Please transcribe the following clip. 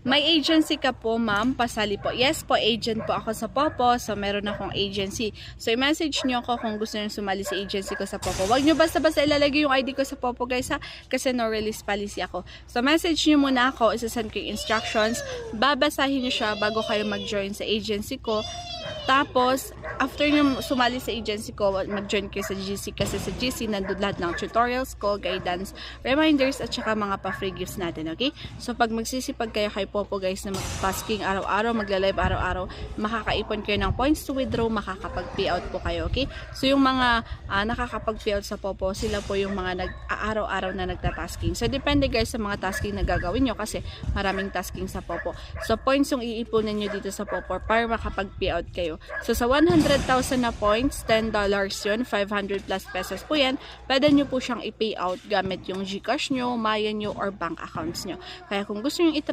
May agency ka po, ma'am? Pasali po. Yes po, agent po ako sa Popo. So, meron akong agency. So, i-message nyo ako kung gusto nyo sumali sa agency ko sa Popo. Huwag nyo basta-basta ilalagay yung ID ko sa Popo, guys, ha? Kasi no release policy ako. So, message nyo muna ako. Isasend ko yung instructions. Babasahin nyo siya bago kayo mag-join sa agency ko. Tapos, after nyo sumali sa agency ko, mag-join kayo sa GC kasi sa GC nandun lahat ng tutorials ko, guidance, reminders, at saka mga pa-free gifts natin, okay? So, pag magsisipag kayo kay Popo, guys, na mag-tasking araw-araw, magla-live araw-araw, makakaipon kayo ng points to withdraw, makakapag-payout po kayo, okay? So, yung mga nakakapag-payout sa Popo, sila po yung mga araw-araw na nagta-tasking. So, depende, guys, sa mga tasking na gagawin nyo kasi maraming tasking sa Popo. So, points yung iipunan nyo dito sa Popo para makapag-payout kayo. So, sa 100,000 na points, $10 yun, 500 plus pesos po yan, pwede nyo po siyang i-payout gamit yung GCash nyo, Maya nyo, or bank accounts nyo. Kaya kung gusto nyo i-try